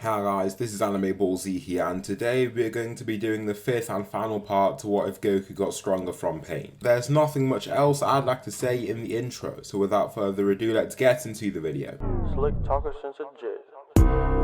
Hi guys, this is Anime Ball Z here, and today we're going to be doing the fifth and final part to What If Goku Got Stronger from Pain. There's nothing much else I'd like to say in the intro, so without further ado, let's get into the video. Slick talker since a jit.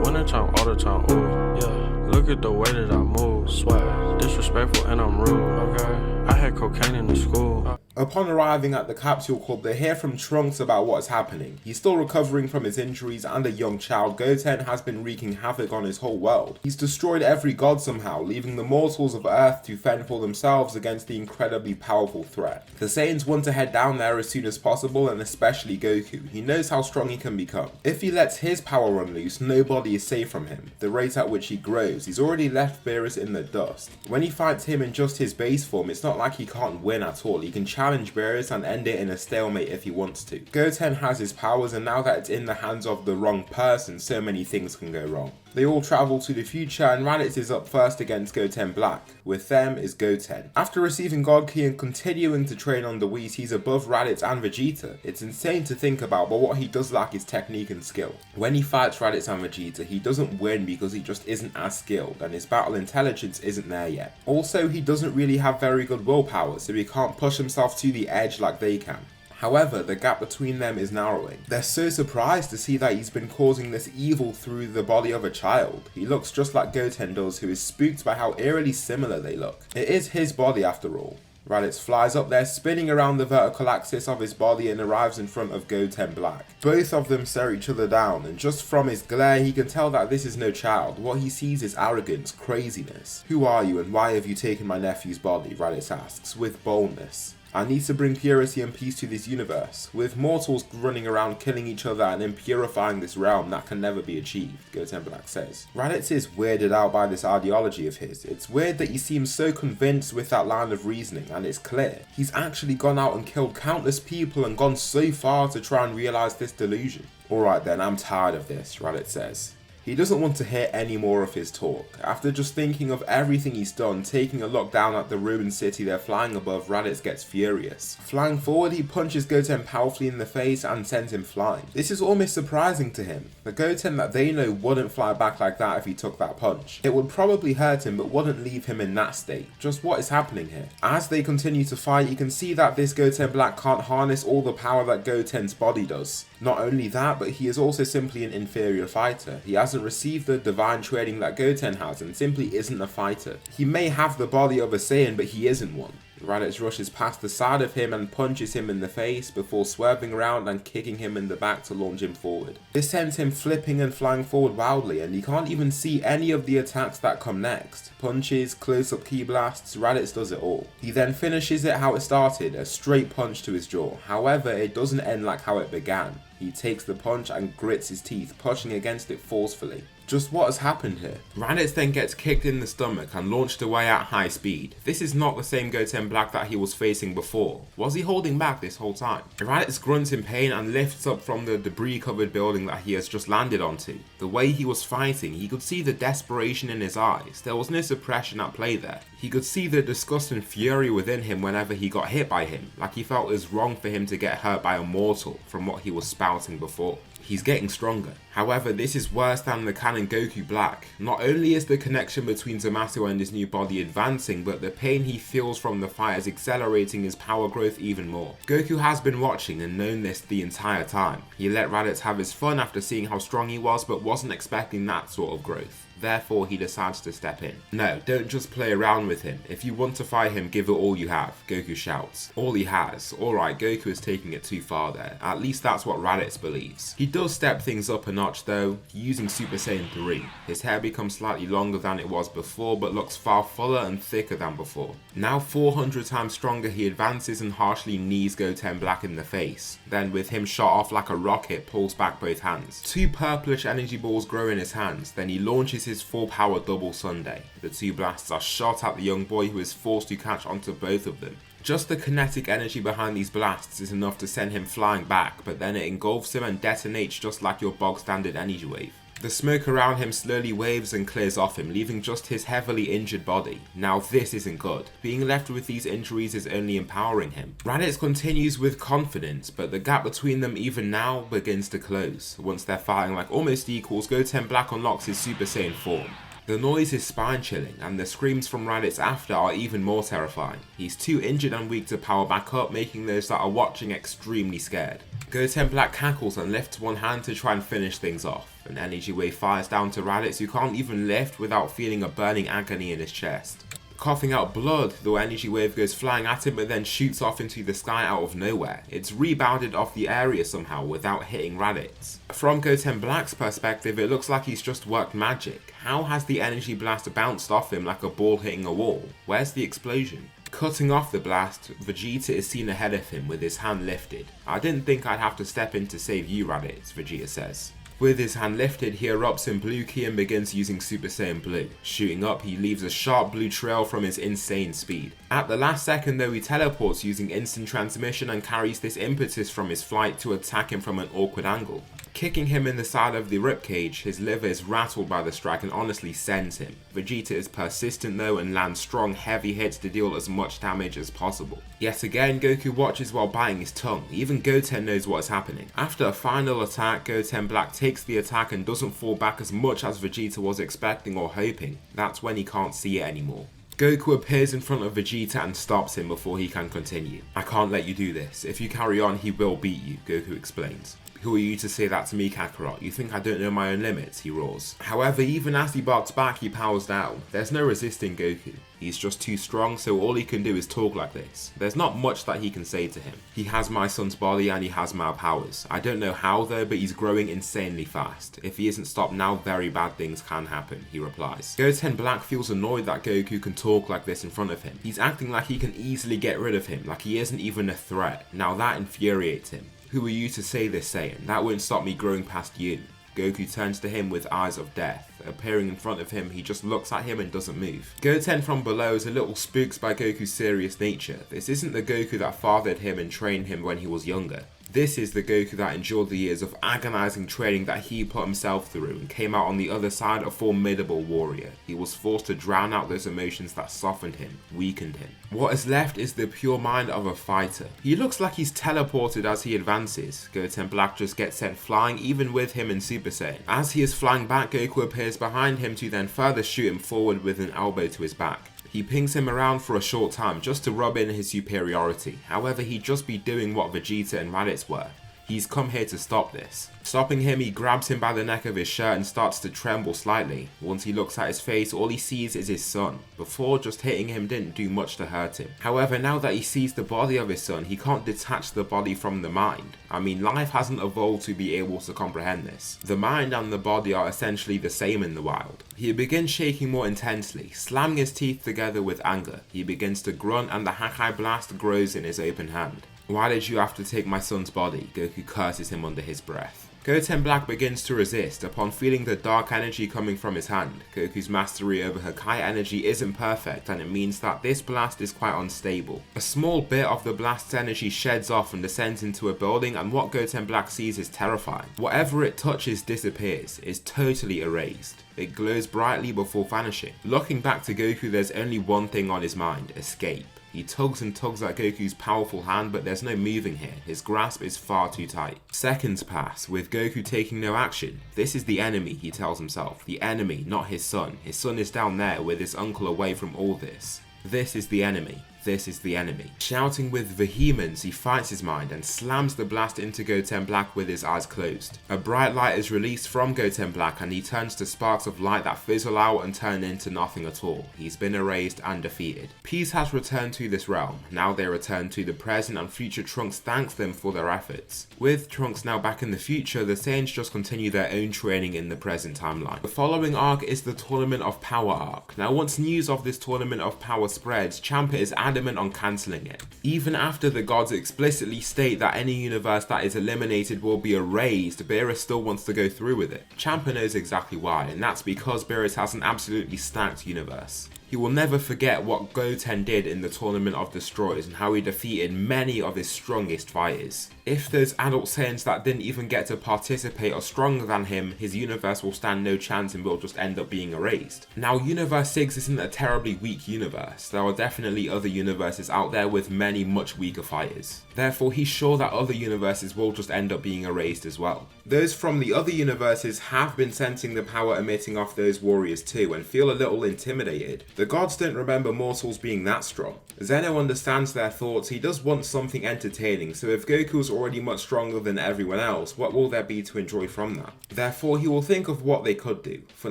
Winter time, all the time, ooh, yeah. Look at the way that I move, swag. Disrespectful and I'm rude, okay. I had cocaine in the school. Upon arriving at the Capsule Club, they hear from Trunks about what's happening. He's still recovering from his injuries, and a young child, Goten, has been wreaking havoc on his whole world. He's destroyed every god somehow, leaving the mortals of Earth to fend for themselves against the incredibly powerful threat. The Saiyans want to head down there as soon as possible, and especially Goku. He knows how strong he can become. If he lets his power run loose, nobody is safe from him. The rate at which he grows, he's already left Beerus in the dust. When he fights him in just his base form, it's not like he can't win at all. He can challenge Beerus and end it in a stalemate if he wants to. Goten has his powers, and now that it's in the hands of the wrong person, so many things can go wrong. They all travel to the future, and Raditz is up first against Goten Black. With them is Goten. After receiving God Key and continuing to train on the Whis, he's above Raditz and Vegeta. It's insane to think about, but what he does lack is technique and skill. When he fights Raditz and Vegeta, he doesn't win because he just isn't as skilled, and his battle intelligence isn't there yet. Also, he doesn't really have very good willpower, so he can't push himself to the edge like they can. However, the gap between them is narrowing. They're so surprised to see that he's been causing this evil through the body of a child. He looks just like Goten does, who is spooked by how eerily similar they look. It is his body after all. Raditz flies up there, spinning around the vertical axis of his body, and arrives in front of Goten Black. Both of them stare each other down, and just from his glare he can tell that this is no child. What he sees is arrogance, craziness. "Who are you and why have you taken my nephew's body?" Raditz asks, with boldness. "I need to bring purity and peace to this universe. With mortals running around killing each other and impurifying this realm, that can never be achieved," Goten Black says. Raditz is weirded out by this ideology of his. It's weird that he seems so convinced with that line of reasoning, and it's clear. He's actually gone out and killed countless people and gone so far to try and realize this delusion. "Alright then, I'm tired of this," Raditz says. He doesn't want to hear any more of his talk. After just thinking of everything he's done, taking a look down at the ruined city they're flying above, Raditz gets furious. Flying forward, he punches Goten powerfully in the face and sends him flying. This is almost surprising to him. The Goten that they know wouldn't fly back like that if he took that punch. It would probably hurt him, but wouldn't leave him in that state. Just what is happening here? As they continue to fight, you can see that this Goten Black can't harness all the power that Goten's body does. Not only that, but he is also simply an inferior fighter. He hasn't received the divine training that Goten has and simply isn't a fighter. He may have the body of a Saiyan, but he isn't one. Raditz rushes past the side of him and punches him in the face before swerving around and kicking him in the back to launch him forward. This sends him flipping and flying forward wildly, and he can't even see any of the attacks that come next. Punches, close-up ki blasts, Raditz does it all. He then finishes it how it started, a straight punch to his jaw. However, it doesn't end like how it began. He takes the punch and grits his teeth, pushing against it forcefully. Just what has happened here? Raditz then gets kicked in the stomach and launched away at high speed. This is not the same Goten Black that he was facing before. Was he holding back this whole time? Raditz grunts in pain and lifts up from the debris-covered building that he has just landed onto. The way he was fighting, he could see the desperation in his eyes. There was no suppression at play there. He could see the disgust and fury within him whenever he got hit by him, like he felt it was wrong for him to get hurt by a mortal from what he was spouting before. He's getting stronger. However, this is worse than the canon Goku Black. Not only is the connection between Zamasu and his new body advancing, but the pain he feels from the fight is accelerating his power growth even more. Goku has been watching and known this the entire time. He let Raditz have his fun after seeing how strong he was, but wasn't expecting that sort of growth. Therefore, he decides to step in. "No, don't just play around with him. If you want to fight him, give it all you have," Goku shouts. All he has. Alright, Goku is taking it too far there. At least that's what Raditz believes. He does step things up a notch though, using Super Saiyan 3. His hair becomes slightly longer than it was before, but looks far fuller and thicker than before. Now 400 times stronger, he advances and harshly knees Goten Black in the face. Then, with him shot off like a rocket, pulls back both hands. Two purplish energy balls grow in his hands, then he launches his full power double Sunday. The two blasts are shot at the young boy, who is forced to catch onto both of them. Just the kinetic energy behind these blasts is enough to send him flying back, but then it engulfs him and detonates just like your bog standard energy wave. The smoke around him slowly waves and clears off him, leaving just his heavily injured body. Now this isn't good. Being left with these injuries is only empowering him. Raditz continues with confidence, but the gap between them even now begins to close. Once they're fighting like almost equals, Goten Black unlocks his Super Saiyan form. The noise is spine-chilling, and the screams from Raditz after are even more terrifying. He's too injured and weak to power back up, making those that are watching extremely scared. Goten Black cackles and lifts one hand to try and finish things off. An energy wave fires down to Raditz, who can't even lift without feeling a burning agony in his chest. Coughing out blood, the energy wave goes flying at him but then shoots off into the sky out of nowhere. It's rebounded off the area somehow without hitting Raditz. From Goten Black's perspective, it looks like he's just worked magic. How has the energy blast bounced off him like a ball hitting a wall? Where's the explosion? Cutting off the blast, Vegeta is seen ahead of him with his hand lifted. "I didn't think I'd have to step in to save you, Raditz," Vegeta says. With his hand lifted, he erupts in blue ki and begins using Super Saiyan Blue. Shooting up, he leaves a sharp blue trail from his insane speed. At the last second though, he teleports using instant transmission and carries this impetus from his flight to attack him from an awkward angle. Kicking him in the side of the ribcage, his liver is rattled by the strike and honestly sends him. Vegeta is persistent though and lands strong heavy hits to deal as much damage as possible. Yet again, Goku watches while biting his tongue. Even Goten knows what is happening. After a final attack, Goten Black takes the attack and doesn't fall back as much as Vegeta was expecting or hoping. That's when he can't see it anymore. Goku appears in front of Vegeta and stops him before he can continue. "I can't let you do this. If you carry on, he will beat you," Goku explains. "Who are you to say that to me, Kakarot? You think I don't know my own limits?" he roars. However, even as he barks back, he powers down. There's no resisting Goku. He's just too strong, so all he can do is talk like this. There's not much that he can say to him. He has my son's body and he has my powers. I don't know how though, but he's growing insanely fast. If he isn't stopped now, very bad things can happen, he replies. Goten Black feels annoyed that Goku can talk like this in front of him. He's acting like he can easily get rid of him, like he isn't even a threat. Now that infuriates him. "Who are you to say this, Saiyan? That won't stop me growing past you." Goku turns to him with eyes of death. Appearing in front of him, he just looks at him and doesn't move. Goten from below is a little spooked by Goku's serious nature. This isn't the Goku that fathered him and trained him when he was younger. This is the Goku that endured the years of agonizing training that he put himself through and came out on the other side a formidable warrior. He was forced to drown out those emotions that softened him, weakened him. What is left is the pure mind of a fighter. He looks like he's teleported as he advances. Goten Black just gets sent flying even with him in Super Saiyan. As he is flying back, Goku appears behind him to then further shoot him forward with an elbow to his back. He pings him around for a short time just to rub in his superiority. However, he'd just be doing what Vegeta and Raditz were. He's come here to stop this. Stopping him, he grabs him by the neck of his shirt and starts to tremble slightly. Once he looks at his face, all he sees is his son. Before, just hitting him didn't do much to hurt him. However, now that he sees the body of his son, he can't detach the body from the mind. I mean, life hasn't evolved to be able to comprehend this. The mind and the body are essentially the same in the wild. He begins shaking more intensely, slamming his teeth together with anger. He begins to grunt and the Hakai blast grows in his open hand. "Why did you have to take my son's body?" Goku curses him under his breath. Goten Black begins to resist upon feeling the dark energy coming from his hand. Goku's mastery over Hakai energy isn't perfect and it means that this blast is quite unstable. A small bit of the blast's energy sheds off and descends into a building and what Goten Black sees is terrifying. Whatever it touches disappears, is totally erased. It glows brightly before vanishing. Looking back to Goku, there's only one thing on his mind: escape. He tugs and tugs at Goku's powerful hand, but there's no moving here. His grasp is far too tight. Seconds pass, with Goku taking no action. This is the enemy, he tells himself. The enemy, not his son. His son is down there with his uncle away from all this. This is the enemy. This is the enemy. Shouting with vehemence, he fights his mind and slams the blast into Goten Black with his eyes closed. A bright light is released from Goten Black and he turns to sparks of light that fizzle out and turn into nothing at all. He's been erased and defeated. Peace has returned to this realm. Now they return to the present and future Trunks thanks them for their efforts. With Trunks now back in the future, the Saiyans just continue their own training in the present timeline. The following arc is the Tournament of Power arc. Now once news of this Tournament of Power spreads, Champa is adamant on cancelling it. Even after the gods explicitly state that any universe that is eliminated will be erased, Beerus still wants to go through with it. Champa knows exactly why, and that's because Beerus has an absolutely stacked universe. He will never forget what Goten did in the Tournament of Destroyers and how he defeated many of his strongest fighters. If those adult Saiyans that didn't even get to participate are stronger than him, his universe will stand no chance and will just end up being erased. Now, Universe 6 isn't a terribly weak universe. There are definitely other universes out there with many much weaker fighters. Therefore, he's sure that other universes will just end up being erased as well. Those from the other universes have been sensing the power emitting off those warriors too and feel a little intimidated. The gods don't remember mortals being that strong. Zeno understands their thoughts. He does want something entertaining, so if Goku's already much stronger than everyone else, what will there be to enjoy from that? Therefore, he will think of what they could do. For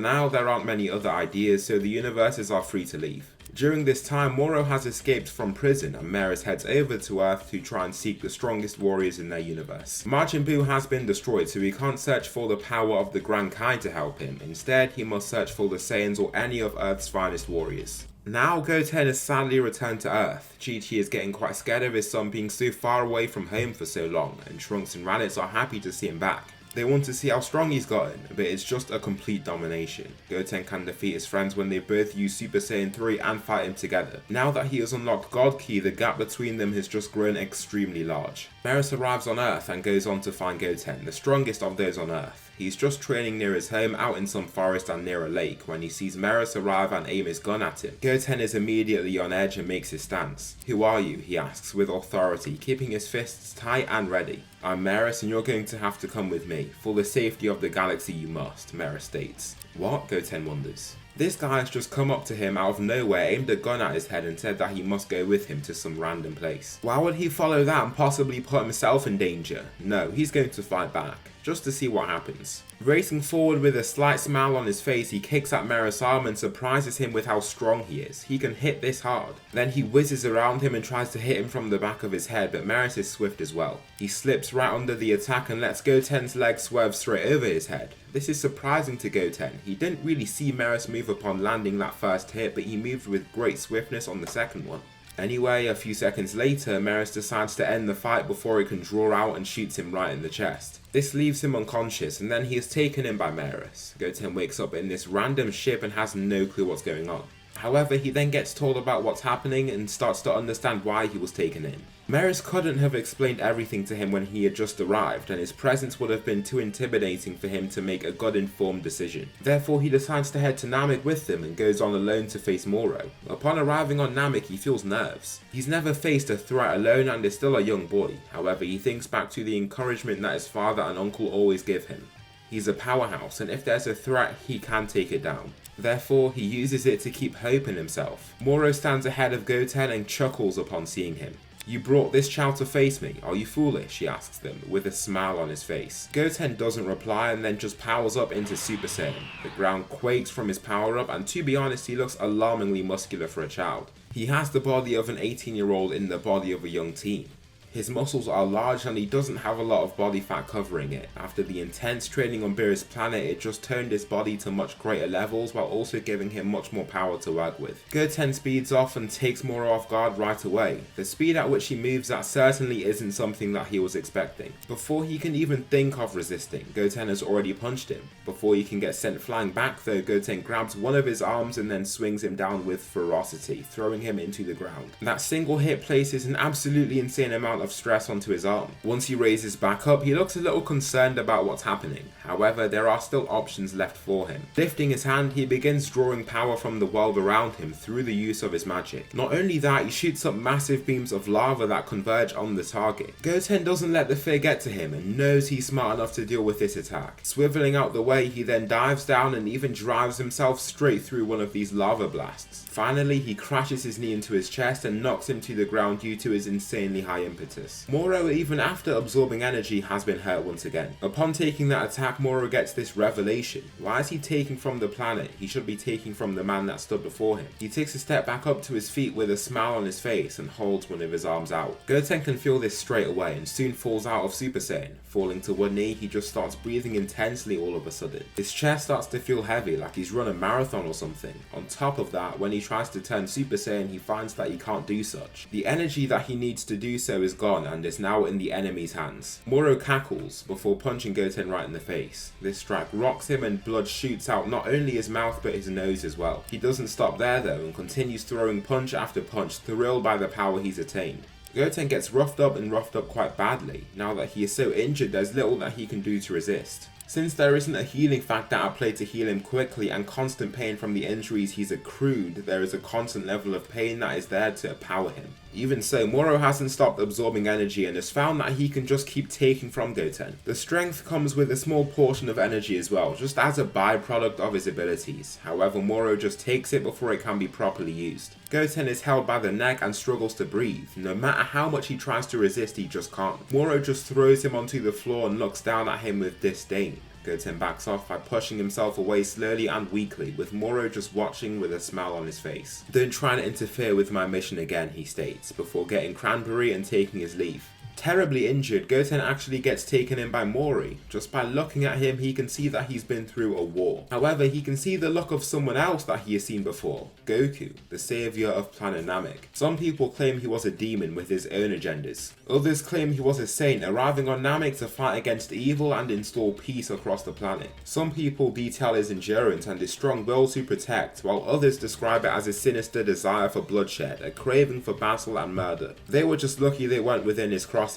now, there aren't many other ideas, so the universes are free to leave. During this time, Moro has escaped from prison and Merus heads over to Earth to try and seek the strongest warriors in their universe. Majin Buu has been destroyed, so he can't search for the power of the Grand Kai to help him. Instead, he must search for the Saiyans or any of Earth's finest warriors. Now Goten has sadly returned to Earth. Chi-Chi is getting quite scared of his son being so far away from home for so long, and Trunks and Raditz are happy to see him back. They want to see how strong he's gotten, but it's just a complete domination. Goten can defeat his friends when they both use Super Saiyan 3 and fight him together. Now that he has unlocked God Ki, the gap between them has just grown extremely large. Merus arrives on Earth and goes on to find Goten, the strongest of those on Earth. He's just training near his home out in some forest and near a lake when he sees Merus arrive and aim his gun at him. Goten is immediately on edge and makes his stance. "Who are you?" he asks with authority, keeping his fists tight and ready. "I'm Merus and you're going to have to come with me. For the safety of the galaxy you must," Merus states. "What?" Goten wonders. This guy has just come up to him out of nowhere, aimed a gun at his head and said that he must go with him to some random place. Why would he follow that and possibly put himself in danger? No, he's going to fight back, just to see what happens. Racing forward with a slight smile on his face, he kicks at Merus' arm and surprises him with how strong he is. He can hit this hard. Then he whizzes around him and tries to hit him from the back of his head, but Merus is swift as well. He slips right under the attack and lets Goten's leg swerve straight over his head. This is surprising to Goten. He didn't really see Merus move upon landing that first hit, but he moved with great swiftness on the second one. Anyway, a few seconds later, Merus decides to end the fight before he can draw out and shoots him right in the chest. This leaves him unconscious and then he is taken in by Merus. Goten wakes up in this random ship and has no clue what's going on. However, he then gets told about what's happening and starts to understand why he was taken in. Merus couldn't have explained everything to him when he had just arrived, and his presence would have been too intimidating for him to make a good-informed decision. Therefore, he decides to head to Namek with them and goes on alone to face Moro. Upon arriving on Namek, he feels nerves. He's never faced a threat alone and is still a young boy. However, he thinks back to the encouragement that his father and uncle always give him. He's a powerhouse, and if there's a threat, he can take it down. Therefore, he uses it to keep hope in himself. Moro stands ahead of Goten and chuckles upon seeing him. "You brought this child to face me, are you foolish?" he asks them, with a smile on his face. Goten doesn't reply and then just powers up into Super Saiyan. The ground quakes from his power up, and to be honest, he looks alarmingly muscular for a child. He has the body of an 18-year-old in the body of a young teen. His muscles are large and he doesn't have a lot of body fat covering it. After the intense training on Beerus' planet, it just toned his body to much greater levels while also giving him much more power to work with. Goten speeds off and takes Moro off guard right away. The speed at which he moves at certainly isn't something that he was expecting. Before he can even think of resisting, Goten has already punched him. Before he can get sent flying back though, Goten grabs one of his arms and then swings him down with ferocity, throwing him into the ground. That single hit places an absolutely insane amount of stress onto his arm. Once he raises back up, he looks a little concerned about what's happening. However, there are still options left for him. Lifting his hand, he begins drawing power from the world around him through the use of his magic. Not only that, he shoots up massive beams of lava that converge on the target. Goten doesn't let the fear get to him and knows he's smart enough to deal with this attack. Swiveling out the way, he then dives down and even drives himself straight through one of these lava blasts. Finally, he crashes his knee into his chest and knocks him to the ground due to his insanely high impetus. Moro, even after absorbing energy, has been hurt once again. Upon taking that attack, Moro gets this revelation. Why is he taking from the planet? He should be taking from the man that stood before him. He takes a step back up to his feet with a smile on his face and holds one of his arms out. Goten can feel this straight away and soon falls out of Super Saiyan. Falling to one knee, he just starts breathing intensely all of a sudden. His chest starts to feel heavy, like he's run a marathon or something. On top of that, when he tries to turn Super Saiyan, he finds that he can't do such. The energy that he needs to do so is gone and is now in the enemy's hands. Moro cackles before punching Goten right in the face. This strike rocks him and blood shoots out not only his mouth but his nose as well. He doesn't stop there though and continues throwing punch after punch, thrilled by the power he's attained. Goten gets roughed up and roughed up quite badly. Now that he is so injured, there's little that he can do to resist. Since there isn't a healing factor at play to heal him quickly and constant pain from the injuries he's accrued, there is a constant level of pain that is there to power him. Even so, Moro hasn't stopped absorbing energy and has found that he can just keep taking from Goten. The strength comes with a small portion of energy as well, just as a byproduct of his abilities. However, Moro just takes it before it can be properly used. Goten is held by the neck and struggles to breathe. No matter how much he tries to resist, he just can't. Moro just throws him onto the floor and looks down at him with disdain. Goten backs off by pushing himself away slowly and weakly, with Moro just watching with a smile on his face. "Don't try to interfere with my mission again," he states, before getting cranberry and taking his leave. Terribly injured, Goten actually gets taken in by Mori. Just by looking at him, he can see that he's been through a war. However, he can see the look of someone else that he has seen before, Goku, the savior of planet Namek. Some people claim he was a demon with his own agendas. Others claim he was a saint arriving on Namek to fight against evil and install peace across the planet. Some people detail his endurance and his strong will to protect, while others describe it as a sinister desire for bloodshed, a craving for battle and murder. They were just lucky they weren't within his crosshairs.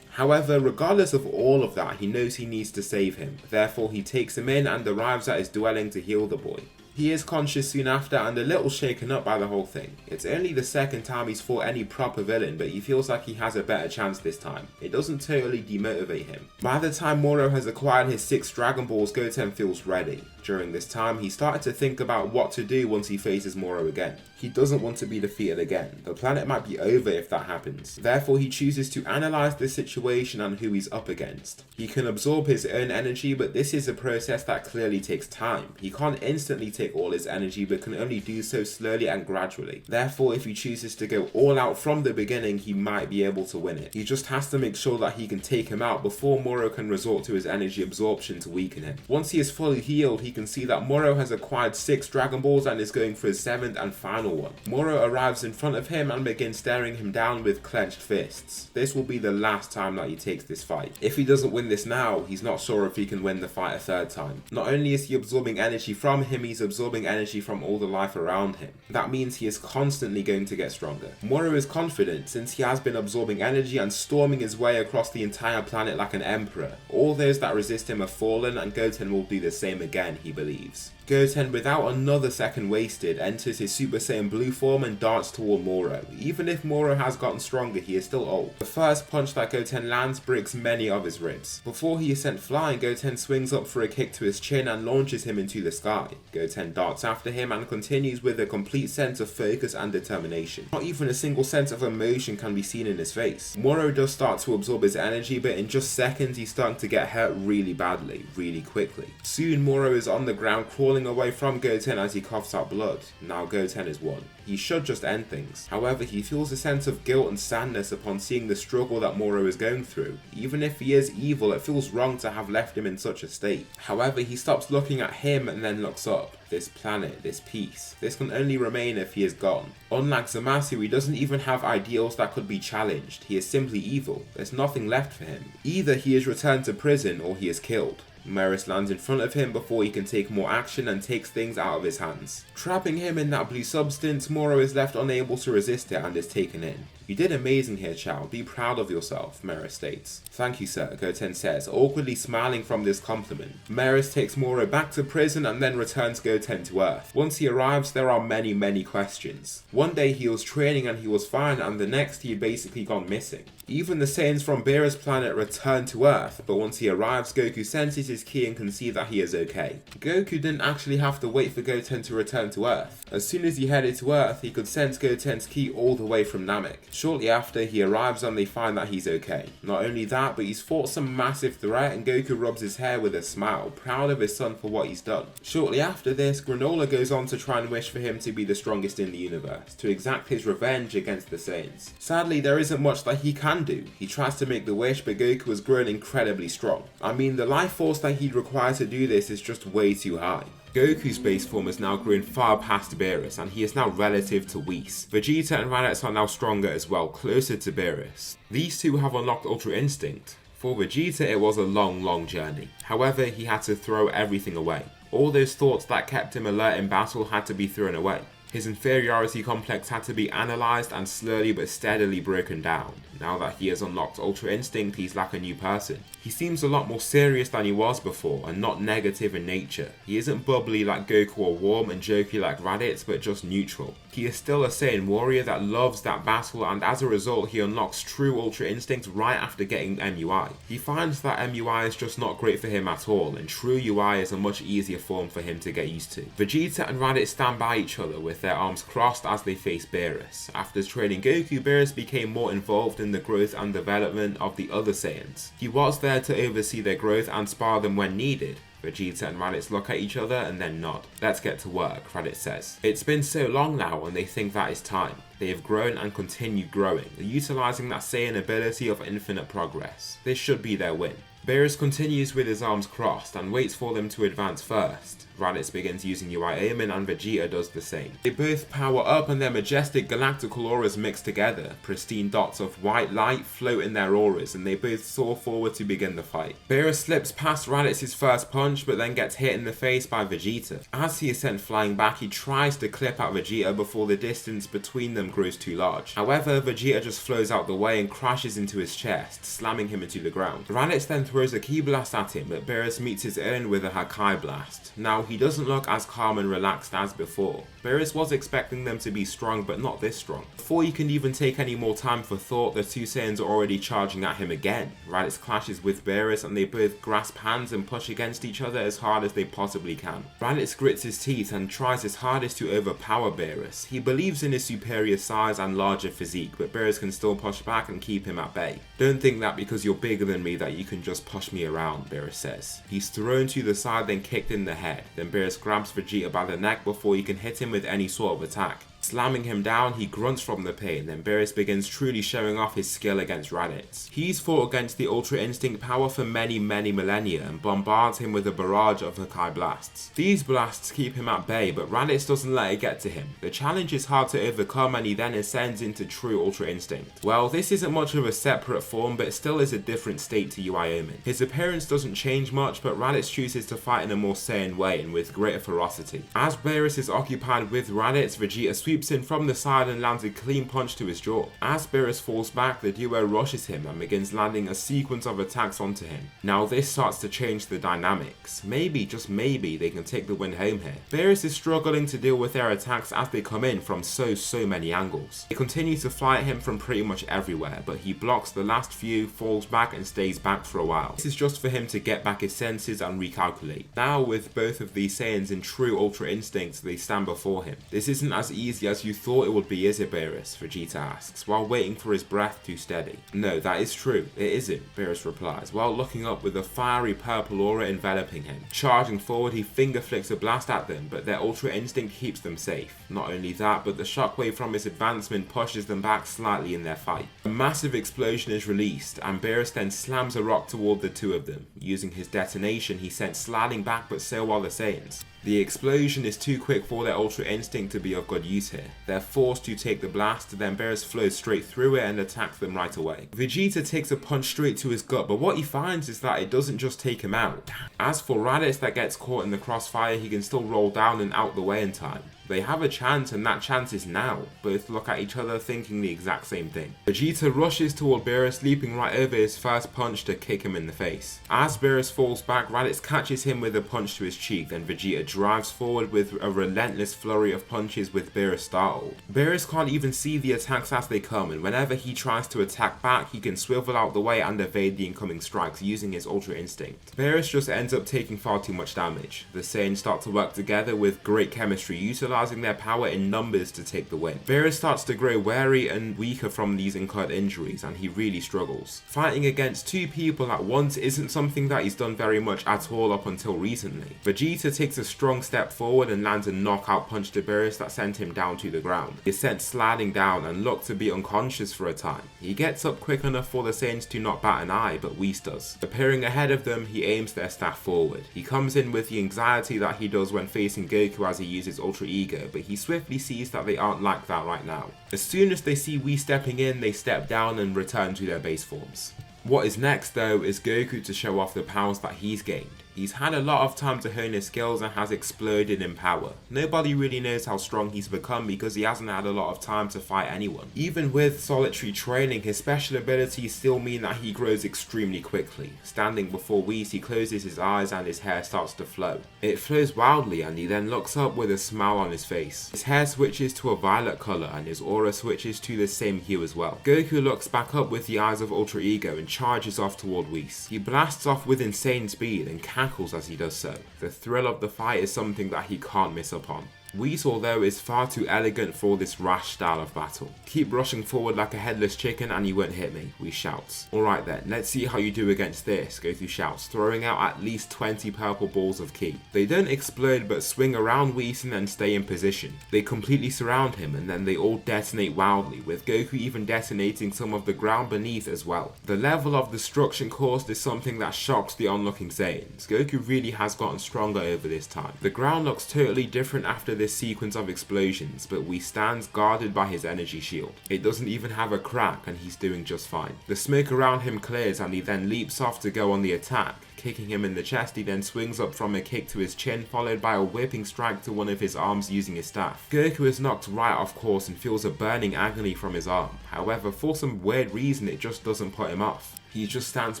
However, regardless of all of that, he knows he needs to save him. Therefore, he takes him in and arrives at his dwelling to heal the boy. He is conscious soon after and a little shaken up by the whole thing. It's only the second time he's fought any proper villain, but he feels like he has a better chance this time. It doesn't totally demotivate him. By the time Moro has acquired his 6 Dragon Balls, Goten feels ready. During this time, he started to think about what to do once he faces Moro again. He doesn't want to be defeated again. The planet might be over if that happens. Therefore, he chooses to analyze the situation and who he's up against. He can absorb his own energy, but this is a process that clearly takes time. He can't instantly take all his energy, but can only do so slowly and gradually. Therefore, if he chooses to go all out from the beginning, he might be able to win it. He just has to make sure that he can take him out before Moro can resort to his energy absorption to weaken him. Once he is fully healed, he can see that Moro has acquired 6 Dragon Balls and is going for his 7th and final one. Moro arrives in front of him and begins staring him down with clenched fists. This will be the last time that he takes this fight. If he doesn't win this now, he's not sure if he can win the fight a 3rd time. Not only is he absorbing energy from him, he's absorbing energy from all the life around him. That means he is constantly going to get stronger. Moro is confident since he has been absorbing energy and storming his way across the entire planet like an emperor. All those that resist him have fallen and Goten will do the same again, he believes. Goten, without another second wasted, enters his Super Saiyan Blue form and darts toward Moro. Even if Moro has gotten stronger, he is still old. The first punch that Goten lands breaks many of his ribs. Before he is sent flying, Goten swings up for a kick to his chin and launches him into the sky. Goten darts after him and continues with a complete sense of focus and determination. Not even a single sense of emotion can be seen in his face. Moro does start to absorb his energy, but in just seconds he's starting to get hurt really badly, really quickly. Soon Moro is on the ground crawling away from Goten as he coughs out blood. Now Goten is won. He should just end things. However, he feels a sense of guilt and sadness upon seeing the struggle that Moro is going through. Even if he is evil, it feels wrong to have left him in such a state. However, he stops looking at him and then looks up. This planet, this peace, this can only remain if he is gone. Unlike Zamasu, he doesn't even have ideals that could be challenged. He is simply evil. There's nothing left for him. Either he is returned to prison or he is killed. Merus lands in front of him before he can take more action and takes things out of his hands. Trapping him in that blue substance, Moro is left unable to resist it and is taken in. "You did amazing here, child. Be proud of yourself," Merus states. "Thank you, sir," Goten says, awkwardly smiling from this compliment. Merus takes Moro back to prison and then returns Goten to Earth. Once he arrives, there are many questions. One day he was training and he was fine, and the next he had basically gone missing. Even the Saiyans from Beerah's planet return to Earth, but once he arrives, Goku senses his ki and can see that he is okay. Goku didn't actually have to wait for Goten to return to Earth. As soon as he headed to Earth, he could sense Goten's ki all the way from Namek. Shortly after, he arrives and they find that he's okay. Not only that, but he's fought some massive threat and Goku rubs his hair with a smile, proud of his son for what he's done. Shortly after this, Granola goes on to try and wish for him to be the strongest in the universe, to exact his revenge against the Saiyans. Sadly, there isn't much that he can do. He tries to make the wish, but Goku has grown incredibly strong. I mean, the life force that he'd require to do this is just way too high. Goku's base form has now grown far past Beerus, and he is now relative to Whis. Vegeta and Raditz are now stronger as well, closer to Beerus. These two have unlocked Ultra Instinct. For Vegeta it was a long journey. However, he had to throw everything away. All those thoughts that kept him alert in battle had to be thrown away. His inferiority complex had to be analysed and slowly but steadily broken down. Now that he has unlocked Ultra Instinct, he's like a new person. He seems a lot more serious than he was before, and not negative in nature. He isn't bubbly like Goku or warm and jokey like Raditz, but just neutral. He is still a Saiyan warrior that loves that battle, and as a result he unlocks true Ultra Instinct right after getting MUI. He finds that MUI is just not great for him at all, and true UI is a much easier form for him to get used to. Vegeta and Raditz stand by each other with their arms crossed as they face Beerus. After training Goku, Beerus became more involved in the growth and development of the other Saiyans. He was there to oversee their growth and spar them when needed. Vegeta and Raditz look at each other and then nod. "Let's get to work," Raditz says. It's been so long now and they think that is time. They have grown and continue growing, utilising that Saiyan ability of infinite progress. This should be their win. Beerus continues with his arms crossed and waits for them to advance first. Raditz begins using UI Aiming and Vegeta does the same. They both power up and their majestic galactical auras mix together. Pristine dots of white light float in their auras and they both soar forward to begin the fight. Beerus slips past Raditz's first punch but then gets hit in the face by Vegeta. As he is sent flying back, he tries to clip at Vegeta before the distance between them grows too large. However, Vegeta just flows out the way and crashes into his chest, slamming him into the ground. Raditz then throws a ki blast at him, but Beerus meets his own with a Hakai blast. Now, he doesn't look as calm and relaxed as before. Beerus was expecting them to be strong, but not this strong. Before he can even take any more time for thought, the two Saiyans are already charging at him again. Raditz clashes with Beerus and they both grasp hands and push against each other as hard as they possibly can. Raditz grits his teeth and tries his hardest to overpower Beerus. He believes in his superior size and larger physique, but Beerus can still push back and keep him at bay. "Don't think that because you're bigger than me that you can just push me around," Beerus says. He's thrown to the side then kicked in the head. Then Beerus grabs Vegeta by the neck before he can hit him with any sort of attack. Slamming him down, he grunts from the pain, then Beerus begins truly showing off his skill against Raditz. He's fought against the Ultra Instinct power for many millennia and bombards him with a barrage of Hakai blasts. These blasts keep him at bay, but Raditz doesn't let it get to him. The challenge is hard to overcome and he then ascends into true Ultra Instinct. Well, this isn't much of a separate form, but it still is a different state to UI Omen. His appearance doesn't change much, but Raditz chooses to fight in a more Saiyan way and with greater ferocity. As Beerus is occupied with Raditz, Vegeta sweeps in from the side and lands a clean punch to his jaw. As Beerus falls back, the duo rushes him and begins landing a sequence of attacks onto him. Now this starts to change the dynamics. Maybe, just maybe, they can take the win home here. Beerus is struggling to deal with their attacks as they come in from so many angles. They continue to fly at him from pretty much everywhere, but he blocks the last few, falls back and stays back for a while. This is just for him to get back his senses and recalculate. Now with both of these Saiyans in true Ultra Instincts, they stand before him. This isn't as easy as you thought it would be, is it, Beerus? Vegeta asks, while waiting for his breath to steady. "No, that is true. It isn't," Beerus replies, while looking up with a fiery purple aura enveloping him. Charging forward, he finger flicks a blast at them, but their Ultra Instinct keeps them safe. Not only that, but the shockwave from his advancement pushes them back slightly in their fight. A massive explosion is released, and Beerus then slams a rock toward the two of them. Using his detonation, he sent sliding back, but so are the Saiyans. The explosion is too quick for their Ultra Instinct to be of good use here. They're forced to take the blast, then Beerus flows straight through it and attacks them right away. Vegeta takes a punch straight to his gut, but what he finds is that it doesn't just take him out. As for Raditz that gets caught in the crossfire, he can still roll down and out the way in time. They have a chance and that chance is now. Both look at each other thinking the exact same thing. Vegeta rushes toward Beerus, leaping right over his first punch to kick him in the face. As Beerus falls back, Raditz catches him with a punch to his cheek, then Vegeta drives forward with a relentless flurry of punches with Beerus startled. Beerus can't even see the attacks as they come, and whenever he tries to attack back, he can swivel out the way and evade the incoming strikes using his Ultra Instinct. Beerus just ends up taking far too much damage. The Saiyans start to work together with great chemistry utilized, utilizing their power in numbers to take the win. Merus starts to grow wary and weaker from these incurred injuries, and he really struggles. Fighting against two people at once isn't something that he's done very much at all up until recently. Vegeta takes a strong step forward and lands a knockout punch to Merus that sent him down to the ground. He is sent sliding down and looked to be unconscious for a time. He gets up quick enough for the Saiyans to not bat an eye, but Whis does. Appearing ahead of them, he aims their staff forward. He comes in with the anxiety that he does when facing Goku as he uses Ultra Ego, but he swiftly sees that they aren't like that right now. As soon as they see Whis stepping in, they step down and return to their base forms. What is next though is Goku to show off the powers that he's gained. He's had a lot of time to hone his skills and has exploded in power. Nobody really knows how strong he's become because he hasn't had a lot of time to fight anyone. Even with solitary training, his special abilities still mean that he grows extremely quickly. Standing before Whis, he closes his eyes and his hair starts to flow. It flows wildly and he then looks up with a smile on his face. His hair switches to a violet colour and his aura switches to the same hue as well. Goku looks back up with the eyes of Ultra Ego and charges off toward Whis. He blasts off with insane speed and cackles as he does so. The thrill of the fight is something that he can't miss upon. Whis, although, is far too elegant for this rash style of battle. Keep rushing forward like a headless chicken and you won't hit me, Whis shouts. Alright then, let's see how you do against this, Goku shouts, throwing out at least 20 purple balls of ki. They don't explode but swing around Whis and then stay in position. They completely surround him and then they all detonate wildly, with Goku even detonating some of the ground beneath as well. The level of destruction caused is something that shocks the onlooking Saiyans. Goku really has gotten stronger over this time. The ground looks totally different after this sequence of explosions, but Whis stands guarded by his energy shield. It doesn't even have a crack and he's doing just fine. The smoke around him clears and he then leaps off to go on the attack. Kicking him in the chest, he then swings up from a kick to his chin, followed by a whipping strike to one of his arms using his staff. Goku is knocked right off course and feels a burning agony from his arm. However, for some weird reason, it just doesn't put him off. He just stands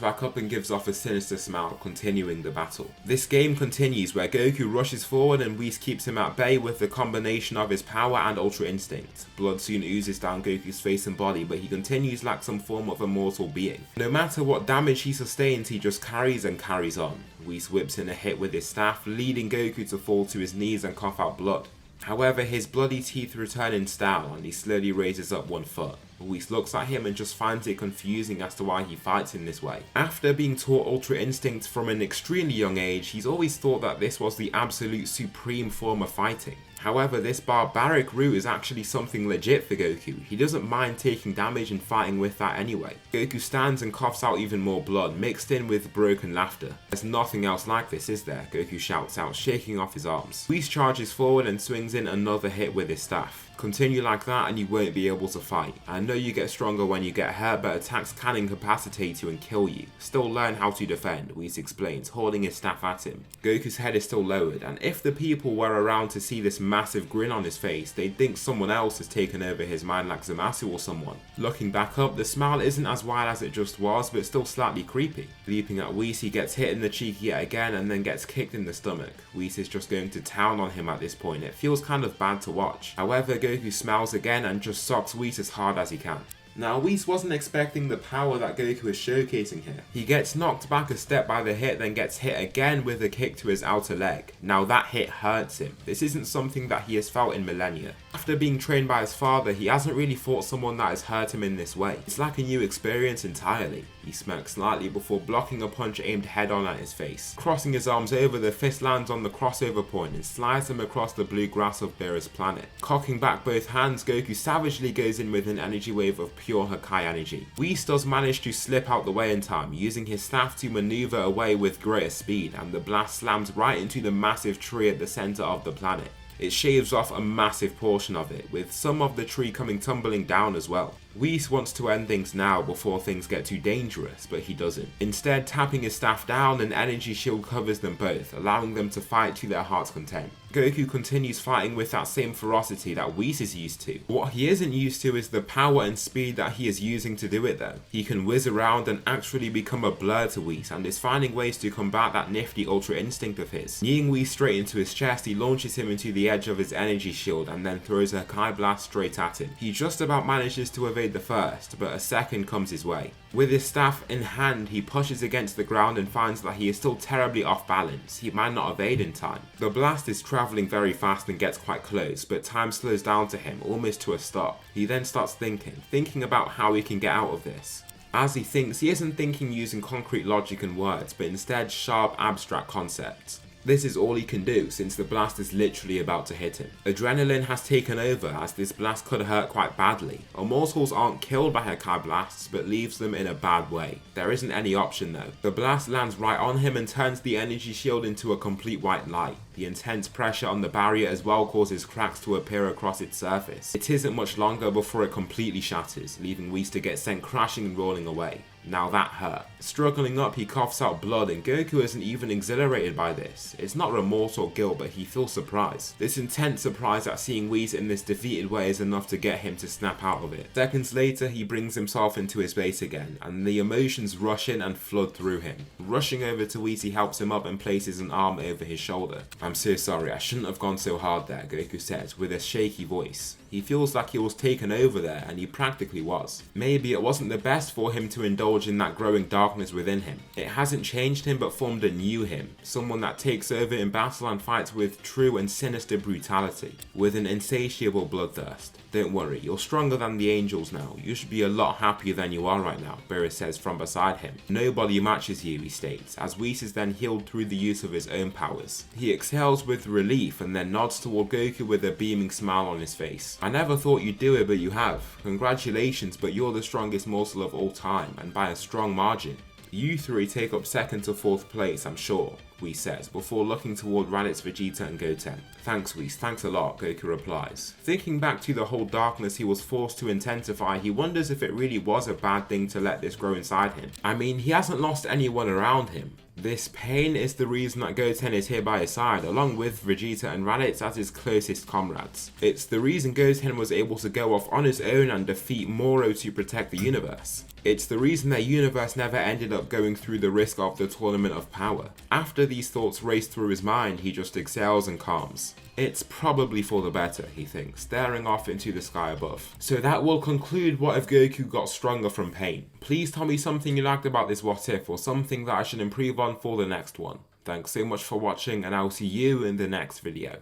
back up and gives off a sinister smile, continuing the battle. This game continues where Goku rushes forward and Whis keeps him at bay with the combination of his power and Ultra Instinct. Blood soon oozes down Goku's face and body, but he continues like some form of immortal being. No matter what damage he sustains, he just carries and carries on. Whis whips in a hit with his staff, leading Goku to fall to his knees and cough out blood. However, his bloody teeth return in style and he slowly raises up one foot. Whis looks at him and just finds it confusing as to why he fights in this way. After being taught Ultra Instinct from an extremely young age, he's always thought that this was the absolute supreme form of fighting. However, this barbaric route is actually something legit for Goku. He doesn't mind taking damage and fighting with that anyway. Goku stands and coughs out even more blood, mixed in with broken laughter. There's nothing else like this, is there? Goku shouts out, shaking off his arms. Whis charges forward and swings in another hit with his staff. Continue like that and you won't be able to fight. I know you get stronger when you get hurt, but attacks can incapacitate you and kill you. Still learn how to defend, Whis explains, holding his staff at him. Goku's head is still lowered, and if the people were around to see this massive grin on his face, they'd think someone else has taken over his mind like Zamasu or someone. Looking back up, the smile isn't as wide as it just was, but still slightly creepy. Leaping at Whis, he gets hit in the cheek yet again and then gets kicked in the stomach. Whis is just going to town on him at this point. It feels kind of bad to watch. However, Goku smiles again and just socks Whis as hard as he can. Now, Whis wasn't expecting the power that Goku is showcasing here. He gets knocked back a step by the hit, then gets hit again with a kick to his outer leg. Now that hit hurts him. This isn't something that he has felt in millennia. After being trained by his father, he hasn't really fought someone that has hurt him in this way. It's like a new experience entirely. He smirks slightly before blocking a punch aimed head on at his face. Crossing his arms over, the fist lands on the crossover point and slides him across the blue grass of Beerus' planet. Cocking back both hands, Goku savagely goes in with an energy wave of pure Hakai energy. Whis does manage to slip out the way in time, using his staff to maneuver away with greater speed, and the blast slams right into the massive tree at the center of the planet. It shaves off a massive portion of it, with some of the tree coming tumbling down as well. Whis wants to end things now before things get too dangerous, but he doesn't. Instead, tapping his staff down, an energy shield covers them both, allowing them to fight to their heart's content. Goku continues fighting with that same ferocity that Whis is used to. What he isn't used to is the power and speed that he is using to do it though. He can whiz around and actually become a blur to Whis, and is finding ways to combat that nifty Ultra Instinct of his. Kneeing Whis straight into his chest, he launches him into the edge of his energy shield and then throws a Hakai blast straight at him. He just about manages to evade evade the first, but a second comes his way. With his staff in hand, he pushes against the ground and finds that he is still terribly off balance. He might not evade in time. The blast is travelling very fast and gets quite close, but time slows down to him, almost to a stop. He then starts thinking about how he can get out of this. As he thinks, he isn't thinking using concrete logic and words, but instead sharp, abstract concepts. This is all he can do since the blast is literally about to hit him. Adrenaline has taken over as this blast could hurt quite badly. Immortals aren't killed by Hakai blasts but leaves them in a bad way. There isn't any option though. The blast lands right on him and turns the energy shield into a complete white light. The intense pressure on the barrier as well causes cracks to appear across its surface. It isn't much longer before it completely shatters, leaving Whis to get sent crashing and rolling away. Now that hurt. Struggling up, he coughs out blood and Goku isn't even exhilarated by this. It's not remorse or guilt, but he feels surprise. This intense surprise at seeing Whis in this defeated way is enough to get him to snap out of it. Seconds later, he brings himself into his base again, and the emotions rush in and flood through him. Rushing over to Whis, he helps him up and places an arm over his shoulder. "I'm so sorry, I shouldn't have gone so hard there," Goku says with a shaky voice. He feels like he was taken over there, and he practically was. Maybe it wasn't the best for him to indulge in that growing darkness within him. It hasn't changed him but formed a new him, someone that takes over in battle and fights with true and sinister brutality, with an insatiable bloodthirst. "Don't worry, you're stronger than the angels now. You should be a lot happier than you are right now," Merus says from beside him. "Nobody matches you," he states, as Whis is then healed through the use of his own powers. He exhales with relief and then nods toward Goku with a beaming smile on his face. "I never thought you'd do it, but you have. Congratulations, but you're the strongest mortal of all time, and by a strong margin. You three take up second to fourth place, I'm sure," Whis says, before looking toward Raditz, Vegeta and Goten. "Thanks Whis, thanks a lot," Goku replies. Thinking back to the whole darkness he was forced to intensify, he wonders if it really was a bad thing to let this grow inside him. I mean, he hasn't lost anyone around him. This pain is the reason that Goten is here by his side, along with Vegeta and Raditz as his closest comrades. It's the reason Goten was able to go off on his own and defeat Moro to protect the universe. It's the reason their universe never ended up going through the risk of the Tournament of Power. After these thoughts race through his mind, he just exhales and calms. It's probably for the better, he thinks, staring off into the sky above. So that will conclude What If Goku Got Stronger from Pain. Please tell me something you liked about this What If, or something that I should improve on for the next one. Thanks so much for watching, and I'll see you in the next video.